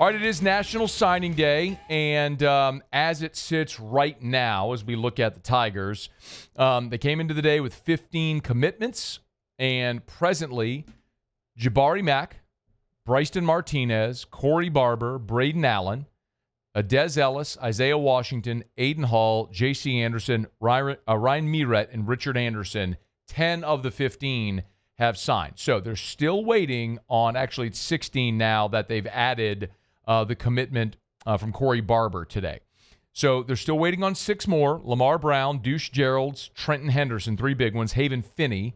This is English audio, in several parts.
All right, it is National Signing Day, and as it sits right now, as we look at the Tigers, they came into the day with 15 commitments, and presently, Jabari Mack, Bryson Martinez, Corey Barber, Braden Allen, Des Ellis, Isaiah Washington, Aiden Hall, J.C. Anderson, Ryan Meeret, and Richard Anderson, 10 of the 15 have signed. So they're still waiting on, actually it's 16 now that they've added the commitment from Corey Barber today. So they're still waiting on 6 more. Lamar Brown, Deuce Geralds, Trenton Henderson, 3 big ones, Haven Finney,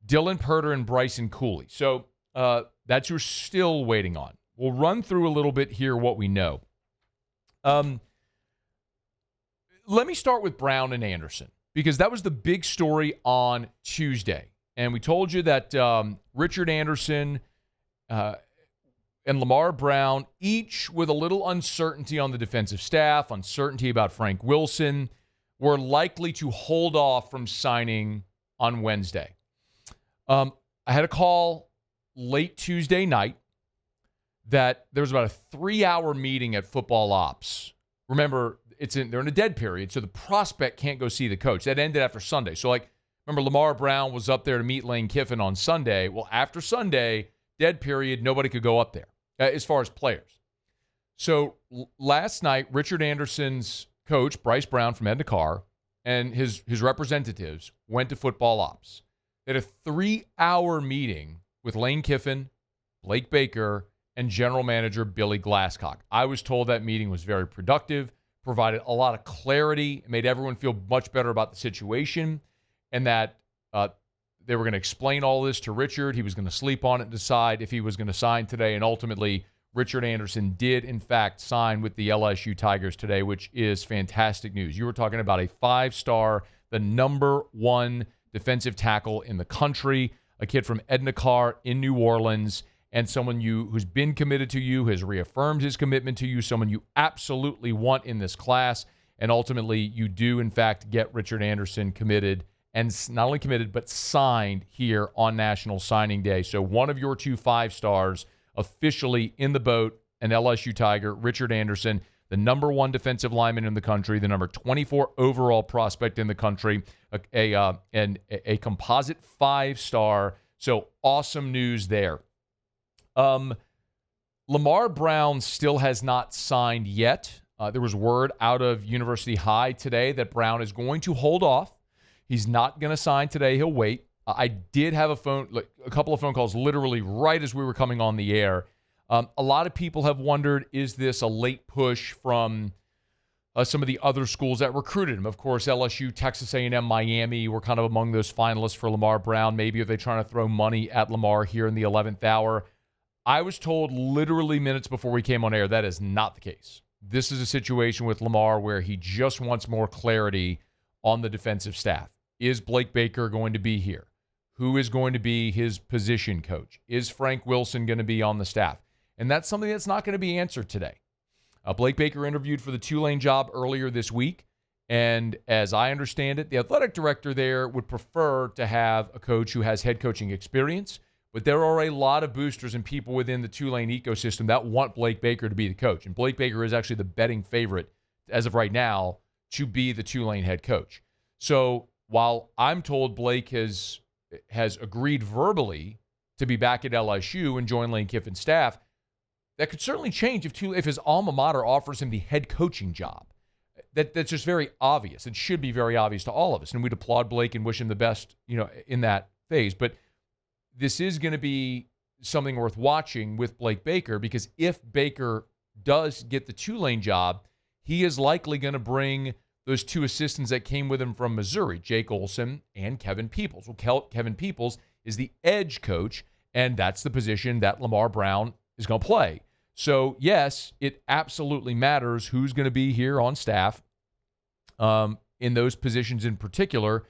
Dylan Purter, and Bryson Cooley. So that's who we're still waiting on. We'll run through a little bit here what we know. Let me start with Brown and Anderson, because that was the big story on Tuesday. And we told you that Richard Anderson and Lamar Brown, each with a little uncertainty on the defensive staff, uncertainty about Frank Wilson, were likely to hold off from signing on Wednesday. I had a call late Tuesday night that there was about a 3-hour meeting at football ops. Remember, they're in a dead period, so the prospect can't go see the coach. That ended after Sunday. So, remember, Lamar Brown was up there to meet Lane Kiffin on Sunday. Well, after Sunday, dead period, nobody could go up there as far as players. So last night, Richard Anderson's coach, Bryce Brown from Edna Carr, and his representatives went to football ops. They had a 3-hour meeting with Lane Kiffin, Blake Baker, and general manager Billy Glasscock. I was told that meeting was very productive, provided a lot of clarity, made everyone feel much better about the situation, and that they were going to explain all this to Richard. He was going to sleep on it and decide if he was going to sign today. And ultimately, Richard Anderson did, in fact, sign with the LSU Tigers today, which is fantastic news. You were talking about a 5-star, the number 1 defensive tackle in the country, a kid from Edna Carr in New Orleans, and someone who's been committed to you, has reaffirmed his commitment to you, someone you absolutely want in this class. And ultimately, you do, in fact, get Richard Anderson committed, and not only committed, but signed here on National Signing Day. So one of your 2 5-stars officially in the boat, an LSU Tiger, Richard Anderson, the number 1 defensive lineman in the country, the number 24 overall prospect in the country, a composite 5-star. So awesome news there. Lamar Brown still has not signed yet. There was word out of University High today that Brown is going to hold off. He's not going to sign today. He'll wait. I did have a couple of phone calls literally right as we were coming on the air. A lot of people have wondered, is this a late push from some of the other schools that recruited him? Of course, LSU, Texas A&M, Miami were kind of among those finalists for Lamar Brown. Maybe are they trying to throw money at Lamar here in the 11th hour? I was told literally minutes before we came on air that is not the case. This is a situation with Lamar where he just wants more clarity on the defensive staff. Is Blake Baker going to be here? Who is going to be his position coach? Is Frank Wilson going to be on the staff? And that's something that's not going to be answered today. Blake Baker interviewed for the Tulane job earlier this week, and as I understand it, the athletic director there would prefer to have a coach who has head coaching experience, but there are a lot of boosters and people within the Tulane ecosystem that want Blake Baker to be the coach, and Blake Baker is actually the betting favorite, as of right now, to be the Tulane head coach. So while I'm told Blake has agreed verbally to be back at LSU and join Lane Kiffin's staff, that could certainly change if his alma mater offers him the head coaching job. That's just very obvious. It should be very obvious to all of us, and we'd applaud Blake and wish him the best, in that phase. But this is going to be something worth watching with Blake Baker, because if Baker does get the Tulane job, he is likely going to bring those 2 assistants that came with him from Missouri, Jake Olson and Kevin Peoples. Well, Kevin Peoples is the edge coach, and that's the position that Lamar Brown is going to play. So, yes, it absolutely matters who's going to be here on staff in those positions in particular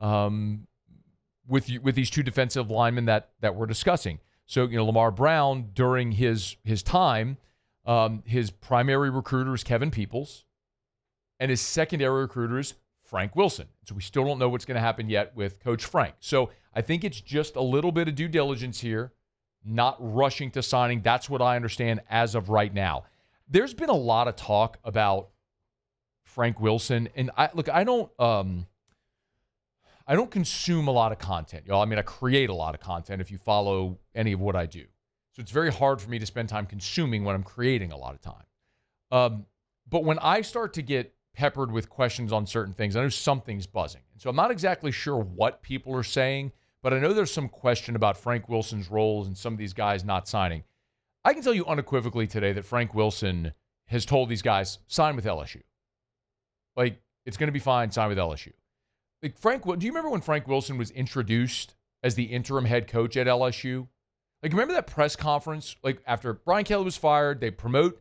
with these 2 defensive linemen that we're discussing. So, Lamar Brown, during his time, his primary recruiter is Kevin Peoples, and his secondary recruiter is Frank Wilson. So we still don't know what's going to happen yet with Coach Frank. So I think it's just a little bit of due diligence here. not rushing to signing. That's what I understand as of right now. There's been a lot of talk about Frank Wilson, and I don't consume a lot of content, y'all. I mean, I create a lot of content if you follow any of what I do. So it's very hard for me to spend time consuming when I'm creating a lot of time. But when I start to get peppered with questions on certain things, I know something's buzzing. And so I'm not exactly sure what people are saying, but I know there's some question about Frank Wilson's roles and some of these guys not signing. I can tell you unequivocally today that Frank Wilson has told these guys, sign with LSU. Like, it's going to be fine, sign with LSU. Like, do you remember when Frank Wilson was introduced as the interim head coach at LSU? Like, remember that press conference? Like, after Brian Kelly was fired, they promote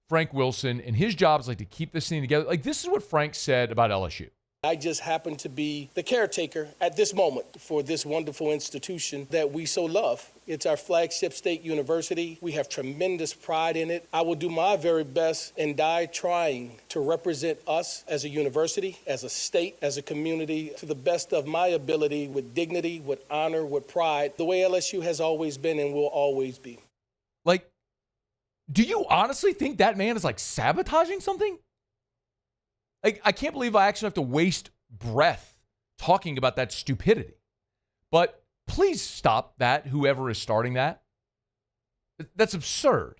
Frank Wilson, and his job is, like, to keep this thing together. Like, this is what Frank said about LSU. I just happen to be the caretaker at this moment for this wonderful institution that we so love. It's our flagship state university. We have tremendous pride in it. I will do my very best and die trying to represent us as a university, as a state, as a community, to the best of my ability, with dignity, with honor, with pride, the way LSU has always been and will always be. Like, do you honestly think that man is, like, sabotaging something? Like, I can't believe I actually have to waste breath talking about that stupidity. But please stop that, whoever is starting that. That's absurd.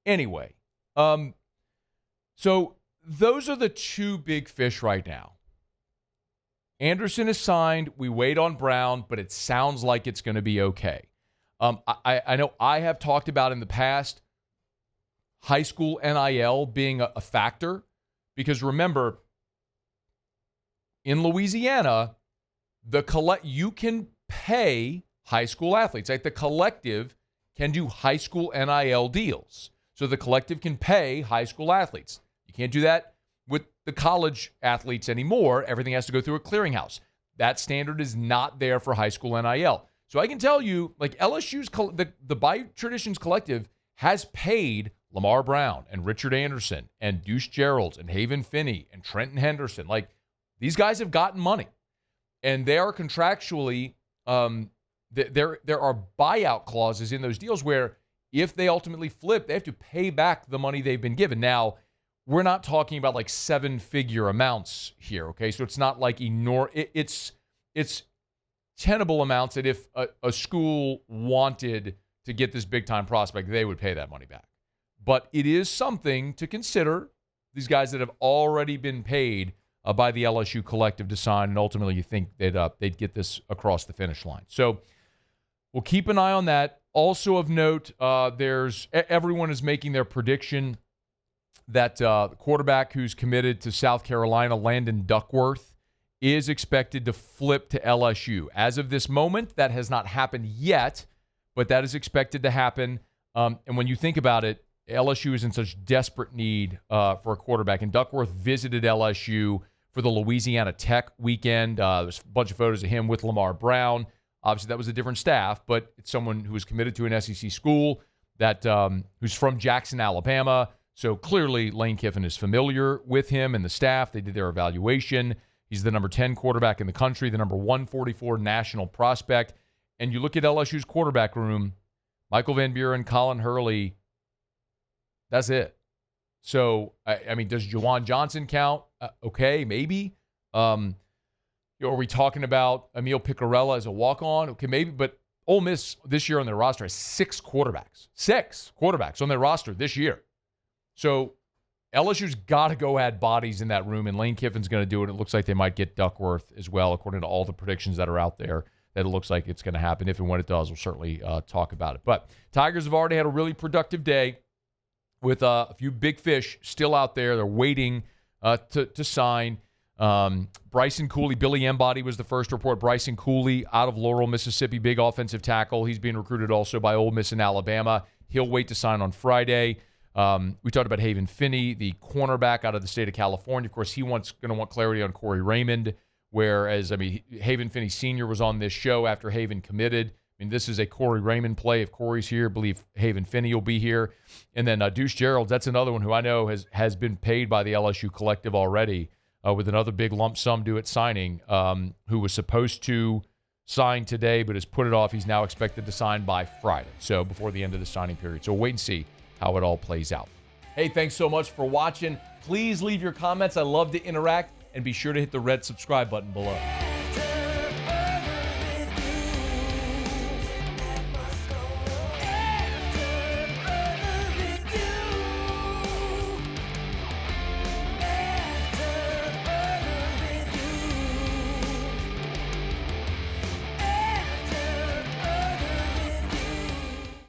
Anyway, so those are the two big fish right now. Anderson is signed. We wait on Brown, but it sounds like it's going to be okay. I know I have talked about in the past high school NIL being a factor. Because remember, in Louisiana, you can pay high school athletes. Like, the collective can do high school NIL deals. So the collective can pay high school athletes. You can't do that with the college athletes anymore. Everything has to go through a clearinghouse. That standard is not there for high school NIL. So I can tell you, like, LSU's, the By Traditions Collective has paid Lamar Brown and Richard Anderson and Deuce Gerald and Haven Finney and Trenton Henderson. Like, these guys have gotten money, and they are contractually there are buyout clauses in those deals where if they ultimately flip, they have to pay back the money they've been given. Now, we're not talking about like seven-figure amounts here, okay? So it's not like it's tenable amounts that if a school wanted to get this big-time prospect, they would pay that money back. But it is something to consider, these guys that have already been paid by the LSU collective to sign, and ultimately you think they'd get this across the finish line. So we'll keep an eye on that. Also of note, everyone is making their prediction that the quarterback who's committed to South Carolina, Landon Duckworth, is expected to flip to LSU. As of this moment, that has not happened yet, but that is expected to happen. And when you think about it, LSU is in such desperate need for a quarterback. And Duckworth visited LSU for the Louisiana Tech weekend. There's a bunch of photos of him with Lamar Brown. Obviously, that was a different staff, but it's someone who is committed to an SEC school that who's from Jackson, Alabama. So clearly, Lane Kiffin is familiar with him and the staff. They did their evaluation. He's the number 10 quarterback in the country, the number 144 national prospect. And you look at LSU's quarterback room, Michael Van Buren, Colin Hurley, that's it. So, I mean, does Juwan Johnson count? Okay, maybe. Are we talking about Emil Picarella as a walk-on? Okay, maybe. But Ole Miss this year on their roster has six quarterbacks on their roster this year. So LSU's got to go add bodies in that room, and Lane Kiffin's going to do it. It looks like they might get Duckworth as well, according to all the predictions that are out there, that it looks like it's going to happen. If and when it does, we'll certainly talk about it. But Tigers have already had a really productive day with a few big fish still out there. They're waiting to sign. Bryson Cooley, Billy Embody was the first report. Bryson Cooley out of Laurel, Mississippi, big offensive tackle. He's being recruited also by Ole Miss in Alabama. He'll wait to sign on Friday. We talked about Haven Finney, the cornerback out of the state of California. Of course, he going to want clarity on Corey Raymond, whereas, I mean, Haven Finney Sr. was on this show after Haven committed. I mean, this is a Corey Raymond play. If Corey's here, I believe Haven Finney will be here. And then Deuce Gerald, that's another one who I know has been paid by the LSU collective already with another big lump sum due at signing, who was supposed to signed today, but has put it off. He's now expected to sign by Friday, so before the end of the signing period. So wait and see how it all plays out. Hey, thanks so much for watching. Please leave your comments. I love to interact, and be sure to hit the red subscribe button below.